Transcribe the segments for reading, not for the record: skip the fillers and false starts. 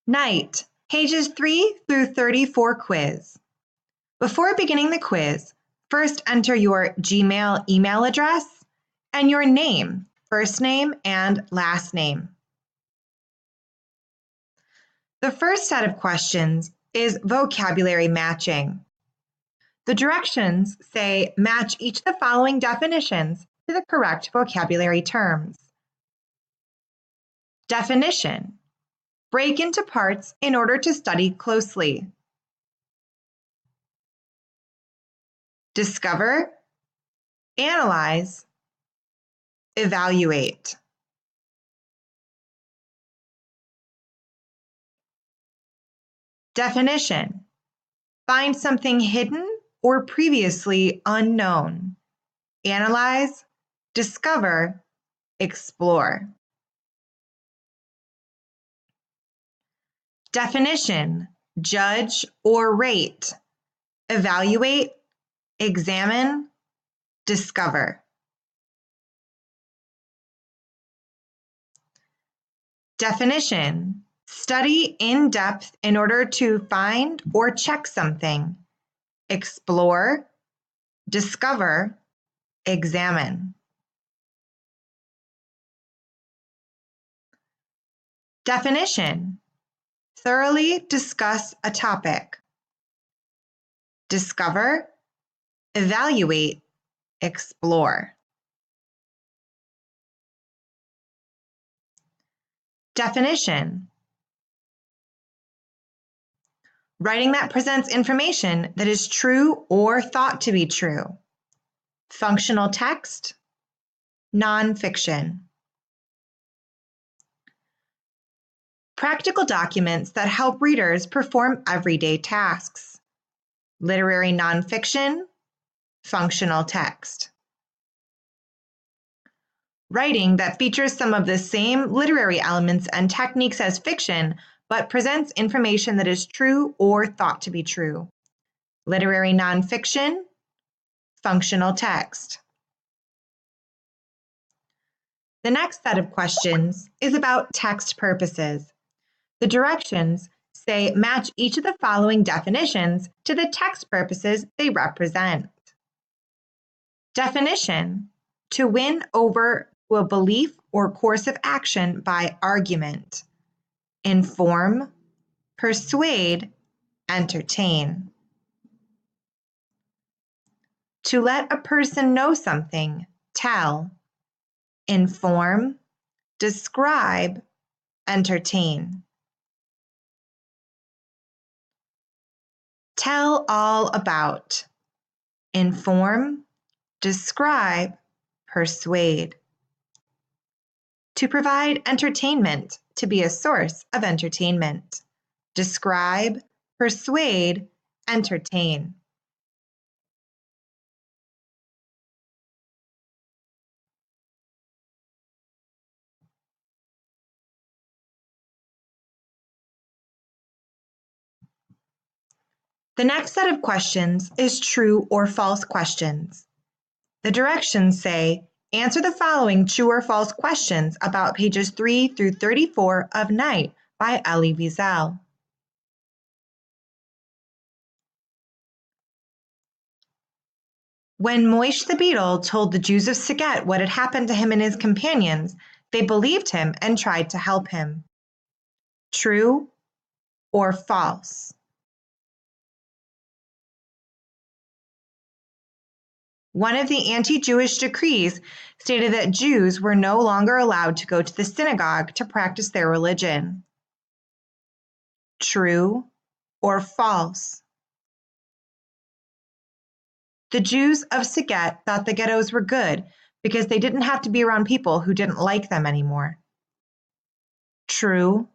Night, pages 3 through 34 quiz. Before beginning the quiz, first enter your Gmail email address and your name, first name and last name. The first set of questions is vocabulary matching. The directions say match each of the following definitions to the correct vocabulary terms. Definition: break into parts in order to study closely. Discover, analyze, evaluate. Definition: find something hidden or previously unknown. Analyze, discover, explore. Definition: judge or rate. Evaluate, examine, discover. Definition: study in depth in order to find or check something. Explore, discover, examine. Definition: thoroughly discuss a topic. Discover, evaluate, explore. Definition: writing that presents information that is true or thought to be true. Functional text, nonfiction. Practical documents that help readers perform everyday tasks. Literary nonfiction, functional text. Writing that features some of the same literary elements and techniques as fiction, but presents information that is true or thought to be true. Literary nonfiction, functional text. The next set of questions is about text purposes. The directions say match each of the following definitions to the text purposes they represent. Definition: to win over to a belief or course of action by argument. Inform, persuade, entertain. To let a person know something, tell. Inform, describe, entertain. Tell all about. Inform, describe, persuade. To provide entertainment, to be a source of entertainment. Describe, persuade, entertain. The next set of questions is true or false questions. The directions say, answer the following true or false questions about pages 3 through 34 of Night by Elie Wiesel. When Moish the beetle told the Jews of Saget what had happened to him and his companions, they believed him and tried to help him. True or false? One of the anti-Jewish decrees stated that Jews were no longer allowed to go to the synagogue to practice their religion. True or false? The Jews of Saget thought the ghettos were good because they didn't have to be around people who didn't like them anymore. True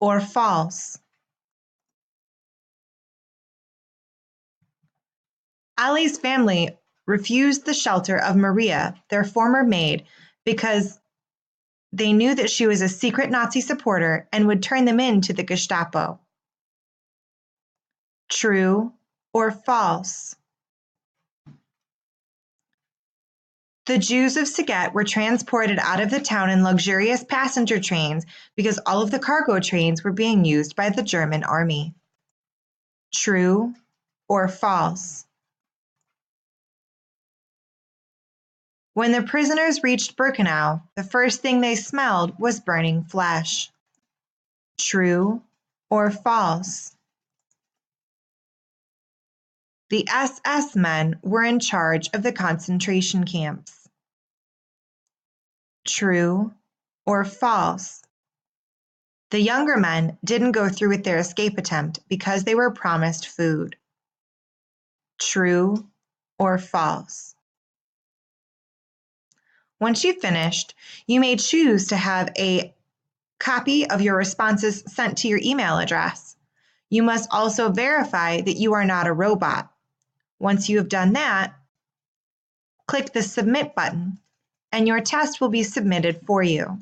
or false? Ali's family refused the shelter of Maria, their former maid, because they knew that she was a secret Nazi supporter and would turn them in to the Gestapo. True or false? The Jews of Saget were transported out of the town in luxurious passenger trains because all of the cargo trains were being used by the German army. True or false? When the prisoners reached Birkenau, the first thing they smelled was burning flesh. True or false? The SS men were in charge of the concentration camps. True or false? The younger men didn't go through with their escape attempt because they were promised food. True or false? Once you finished, you may choose to have a copy of your responses sent to your email address. You must also verify that you are not a robot. Once you have done that, click the Submit button, and your test will be submitted for you.